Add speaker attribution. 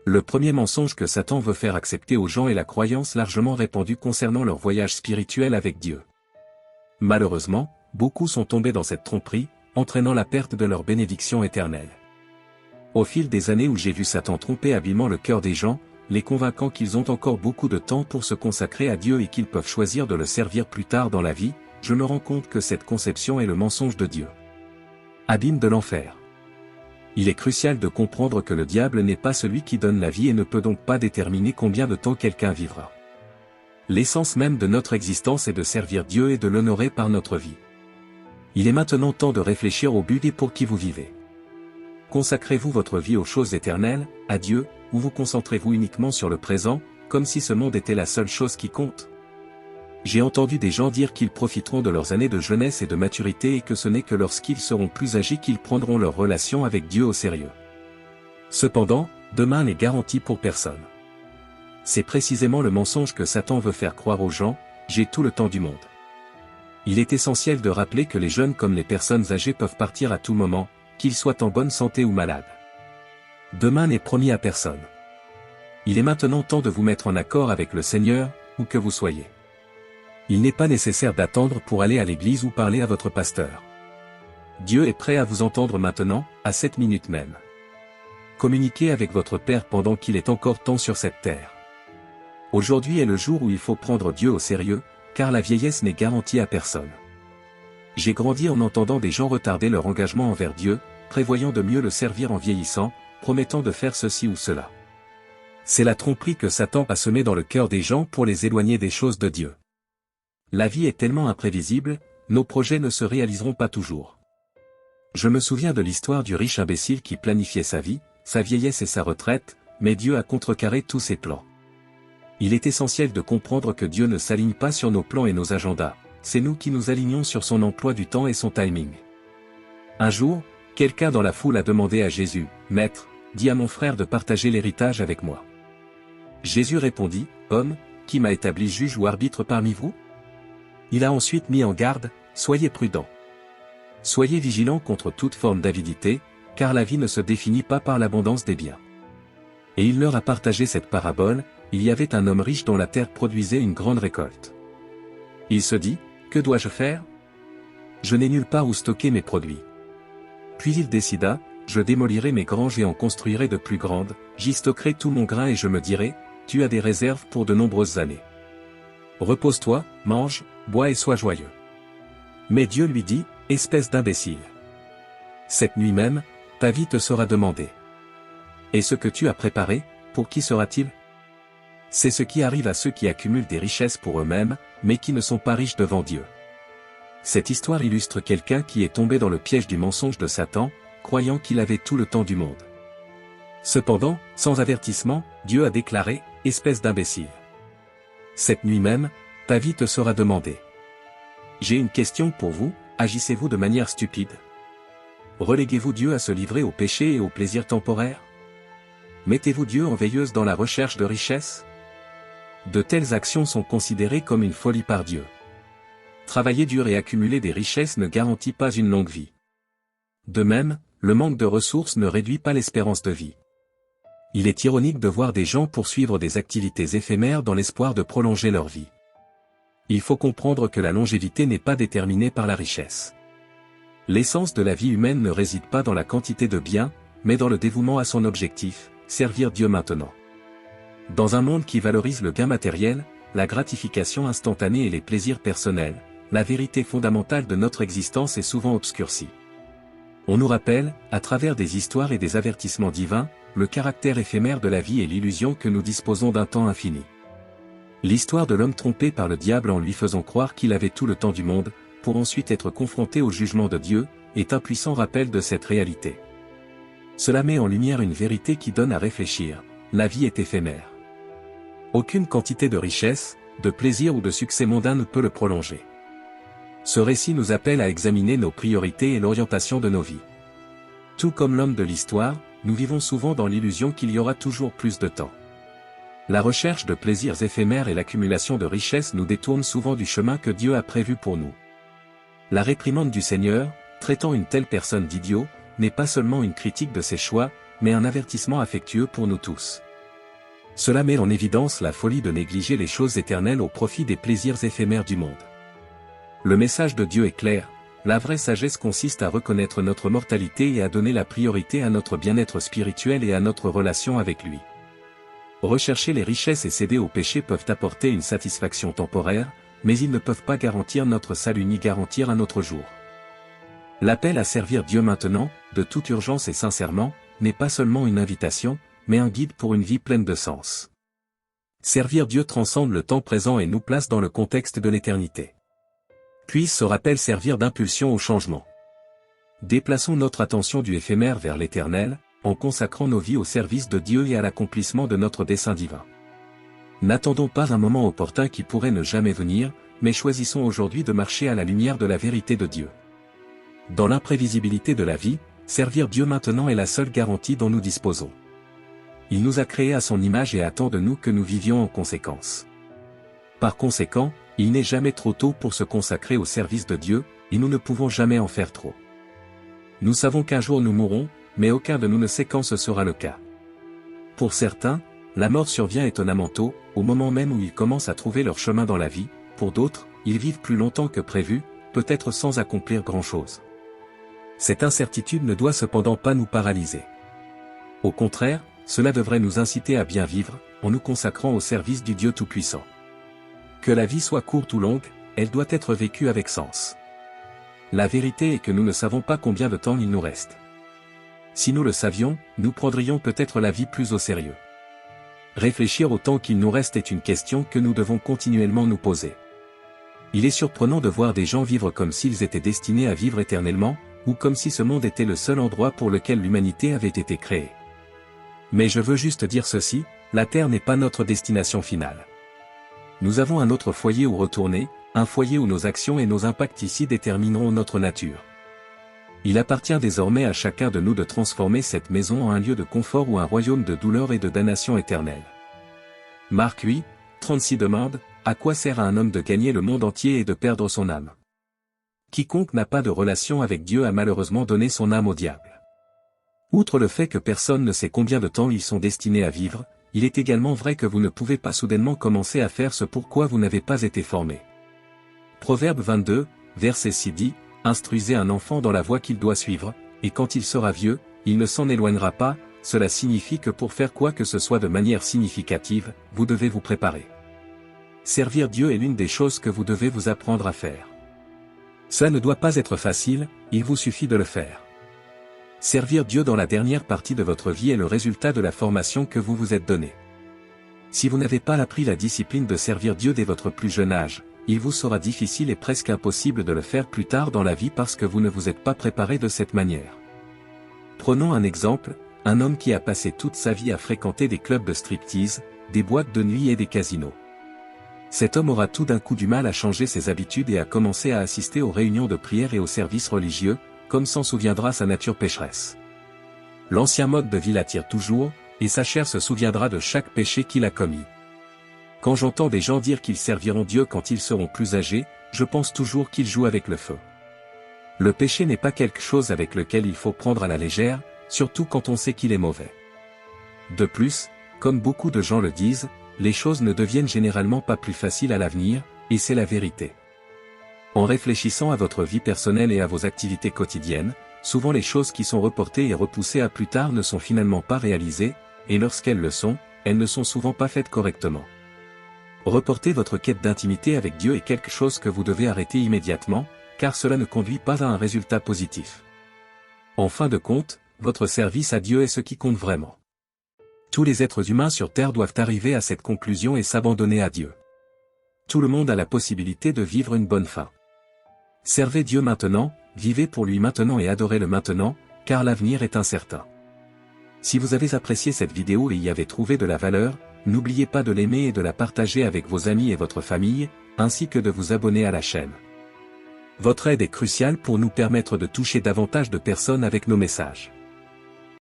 Speaker 1: Le premier mensonge que Satan veut faire accepter aux gens est la croyance largement répandue concernant leur voyage spirituel avec Dieu. Malheureusement, beaucoup sont tombés dans cette tromperie, entraînant la perte de leur bénédiction éternelle. Au fil des années où j'ai vu Satan tromper habilement le cœur des gens, les convainquant qu'ils ont encore beaucoup de temps pour se consacrer à Dieu et qu'ils peuvent choisir de le servir plus tard dans la vie, je me rends compte que cette conception est le mensonge de Dieu. Abîme de l'enfer. Il est crucial de comprendre que le diable n'est pas celui qui donne la vie et ne peut donc pas déterminer combien de temps quelqu'un vivra. L'essence même de notre existence est de servir Dieu et de l'honorer par notre vie. Il est maintenant temps de réfléchir au but et pour qui vous vivez. Consacrez-vous votre vie aux choses éternelles, à Dieu, ou vous concentrez-vous uniquement sur le présent, comme si ce monde était la seule chose qui compte? J'ai entendu des gens dire qu'ils profiteront de leurs années de jeunesse et de maturité et que ce n'est que lorsqu'ils seront plus âgés qu'ils prendront leur relation avec Dieu au sérieux. Cependant, demain n'est garanti pour personne. C'est précisément le mensonge que Satan veut faire croire aux gens, j'ai tout le temps du monde. Il est essentiel de rappeler que les jeunes comme les personnes âgées peuvent partir à tout moment, qu'ils soient en bonne santé ou malades. Demain n'est promis à personne. Il est maintenant temps de vous mettre en accord avec le Seigneur, où que vous soyez. Il n'est pas nécessaire d'attendre pour aller à l'église ou parler à votre pasteur. Dieu est prêt à vous entendre maintenant, à cette minute même. Communiquez avec votre Père pendant qu'il est encore temps sur cette terre. Aujourd'hui est le jour où il faut prendre Dieu au sérieux, car la vieillesse n'est garantie à personne. J'ai grandi en entendant des gens retarder leur engagement envers Dieu, prévoyant de mieux le servir en vieillissant, promettant de faire ceci ou cela. C'est la tromperie que Satan a semée dans le cœur des gens pour les éloigner des choses de Dieu. La vie est tellement imprévisible, nos projets ne se réaliseront pas toujours. Je me souviens de l'histoire du riche imbécile qui planifiait sa vie, sa vieillesse et sa retraite, mais Dieu a contrecarré tous ses plans. Il est essentiel de comprendre que Dieu ne s'aligne pas sur nos plans et nos agendas, c'est nous qui nous alignons sur son emploi du temps et son timing. Un jour, quelqu'un dans la foule a demandé à Jésus, « Maître, dis à mon frère de partager l'héritage avec moi. » Jésus répondit, « Homme, qui m'a établi juge ou arbitre parmi vous ?» Il a ensuite mis en garde, « Soyez prudents. Soyez vigilants contre toute forme d'avidité, car la vie ne se définit pas par l'abondance des biens. » Et il leur a partagé cette parabole, il y avait un homme riche dont la terre produisait une grande récolte. Il se dit, « Que dois-je faire? Je n'ai nulle part où stocker mes produits. » Puis il décida, « Je démolirai mes granges et en construirai de plus grandes, j'y stockerai tout mon grain et je me dirai, tu as des réserves pour de nombreuses années. Repose-toi, mange, bois et sois joyeux. » Mais Dieu lui dit, « Espèce d'imbécile. Cette nuit même, ta vie te sera demandée. Et ce que tu as préparé, pour qui sera-t-il? » C'est ce qui arrive à ceux qui accumulent des richesses pour eux-mêmes, mais qui ne sont pas riches devant Dieu. Cette histoire illustre quelqu'un qui est tombé dans le piège du mensonge de Satan, croyant qu'il avait tout le temps du monde. Cependant, sans avertissement, Dieu a déclaré, « Espèce d'imbécile. Cette nuit même, ta vie te sera demandée. » J'ai une question pour vous, agissez-vous de manière stupide? Reléguez-vous Dieu à se livrer au péché et aux plaisirs temporaires? Mettez-vous Dieu en veilleuse dans la recherche de richesses? De telles actions sont considérées comme une folie par Dieu. Travailler dur et accumuler des richesses ne garantit pas une longue vie. De même, le manque de ressources ne réduit pas l'espérance de vie. Il est ironique de voir des gens poursuivre des activités éphémères dans l'espoir de prolonger leur vie. Il faut comprendre que la longévité n'est pas déterminée par la richesse. L'essence de la vie humaine ne réside pas dans la quantité de biens, mais dans le dévouement à son objectif, servir Dieu maintenant. Dans un monde qui valorise le gain matériel, la gratification instantanée et les plaisirs personnels, la vérité fondamentale de notre existence est souvent obscurcie. On nous rappelle, à travers des histoires et des avertissements divins, le caractère éphémère de la vie et l'illusion que nous disposons d'un temps infini. L'histoire de l'homme trompé par le diable en lui faisant croire qu'il avait tout le temps du monde, pour ensuite être confronté au jugement de Dieu, est un puissant rappel de cette réalité. Cela met en lumière une vérité qui donne à réfléchir, la vie est éphémère. Aucune quantité de richesse, de plaisir ou de succès mondain ne peut le prolonger. Ce récit nous appelle à examiner nos priorités et l'orientation de nos vies. Tout comme l'homme de l'histoire, nous vivons souvent dans l'illusion qu'il y aura toujours plus de temps. La recherche de plaisirs éphémères et l'accumulation de richesses nous détournent souvent du chemin que Dieu a prévu pour nous. La réprimande du Seigneur, traitant une telle personne d'idiot, n'est pas seulement une critique de ses choix, mais un avertissement affectueux pour nous tous. Cela met en évidence la folie de négliger les choses éternelles au profit des plaisirs éphémères du monde. Le message de Dieu est clair, la vraie sagesse consiste à reconnaître notre mortalité et à donner la priorité à notre bien-être spirituel et à notre relation avec lui. Rechercher les richesses et céder au péché peuvent apporter une satisfaction temporaire, mais ils ne peuvent pas garantir notre salut ni garantir un autre jour. L'appel à servir Dieu maintenant, de toute urgence et sincèrement, n'est pas seulement une invitation, mais un guide pour une vie pleine de sens. Servir Dieu transcende le temps présent et nous place dans le contexte de l'éternité. Puisse ce rappel servir d'impulsion au changement. Déplaçons notre attention du éphémère vers l'éternel, en consacrant nos vies au service de Dieu et à l'accomplissement de notre dessein divin. N'attendons pas un moment opportun qui pourrait ne jamais venir, mais choisissons aujourd'hui de marcher à la lumière de la vérité de Dieu. Dans l'imprévisibilité de la vie, servir Dieu maintenant est la seule garantie dont nous disposons. Il nous a créés à son image et attend de nous que nous vivions en conséquence. Par conséquent, il n'est jamais trop tôt pour se consacrer au service de Dieu, et nous ne pouvons jamais en faire trop. Nous savons qu'un jour nous mourrons, mais aucun de nous ne sait quand ce sera le cas. Pour certains, la mort survient étonnamment tôt, au moment même où ils commencent à trouver leur chemin dans la vie, pour d'autres, ils vivent plus longtemps que prévu, peut-être sans accomplir grand-chose. Cette incertitude ne doit cependant pas nous paralyser. Au contraire, cela devrait nous inciter à bien vivre, en nous consacrant au service du Dieu Tout-Puissant. Que la vie soit courte ou longue, elle doit être vécue avec sens. La vérité est que nous ne savons pas combien de temps il nous reste. Si nous le savions, nous prendrions peut-être la vie plus au sérieux. Réfléchir au temps qu'il nous reste est une question que nous devons continuellement nous poser. Il est surprenant de voir des gens vivre comme s'ils étaient destinés à vivre éternellement, ou comme si ce monde était le seul endroit pour lequel l'humanité avait été créée. Mais je veux juste dire ceci, la Terre n'est pas notre destination finale. Nous avons un autre foyer où retourner, un foyer où nos actions et nos impacts ici détermineront notre nature. Il appartient désormais à chacun de nous de transformer cette maison en un lieu de confort ou un royaume de douleur et de damnation éternelle. Marc 8, 36 demande, à quoi sert à un homme de gagner le monde entier et de perdre son âme? Quiconque n'a pas de relation avec Dieu a malheureusement donné son âme au diable. Outre le fait que personne ne sait combien de temps ils sont destinés à vivre, il est également vrai que vous ne pouvez pas soudainement commencer à faire ce pourquoi vous n'avez pas été formé. Proverbe 22, verset 6 dit, « Instruisez un enfant dans la voie qu'il doit suivre, et quand il sera vieux, il ne s'en éloignera pas », cela signifie que pour faire quoi que ce soit de manière significative, vous devez vous préparer. Servir Dieu est l'une des choses que vous devez vous apprendre à faire. Cela ne doit pas être facile, il vous suffit de le faire. Servir Dieu dans la dernière partie de votre vie est le résultat de la formation que vous vous êtes donnée. Si vous n'avez pas appris la discipline de servir Dieu dès votre plus jeune âge, il vous sera difficile et presque impossible de le faire plus tard dans la vie parce que vous ne vous êtes pas préparé de cette manière. Prenons un exemple, un homme qui a passé toute sa vie à fréquenter des clubs de striptease, des boîtes de nuit et des casinos. Cet homme aura tout d'un coup du mal à changer ses habitudes et à commencer à assister aux réunions de prière et aux services religieux, comme s'en souviendra sa nature pécheresse. L'ancien mode de vie l'attire toujours, et sa chair se souviendra de chaque péché qu'il a commis. Quand j'entends des gens dire qu'ils serviront Dieu quand ils seront plus âgés, je pense toujours qu'ils jouent avec le feu. Le péché n'est pas quelque chose avec lequel il faut prendre à la légère, surtout quand on sait qu'il est mauvais. De plus, comme beaucoup de gens le disent, les choses ne deviennent généralement pas plus faciles à l'avenir, et c'est la vérité. En réfléchissant à votre vie personnelle et à vos activités quotidiennes, souvent les choses qui sont reportées et repoussées à plus tard ne sont finalement pas réalisées, et lorsqu'elles le sont, elles ne sont souvent pas faites correctement. Reporter votre quête d'intimité avec Dieu est quelque chose que vous devez arrêter immédiatement, car cela ne conduit pas à un résultat positif. En fin de compte, votre service à Dieu est ce qui compte vraiment. Tous les êtres humains sur Terre doivent arriver à cette conclusion et s'abandonner à Dieu. Tout le monde a la possibilité de vivre une bonne fin. Servez Dieu maintenant, vivez pour lui maintenant et adorez-le maintenant, car l'avenir est incertain. Si vous avez apprécié cette vidéo et y avez trouvé de la valeur, n'oubliez pas de l'aimer et de la partager avec vos amis et votre famille, ainsi que de vous abonner à la chaîne. Votre aide est cruciale pour nous permettre de toucher davantage de personnes avec nos messages.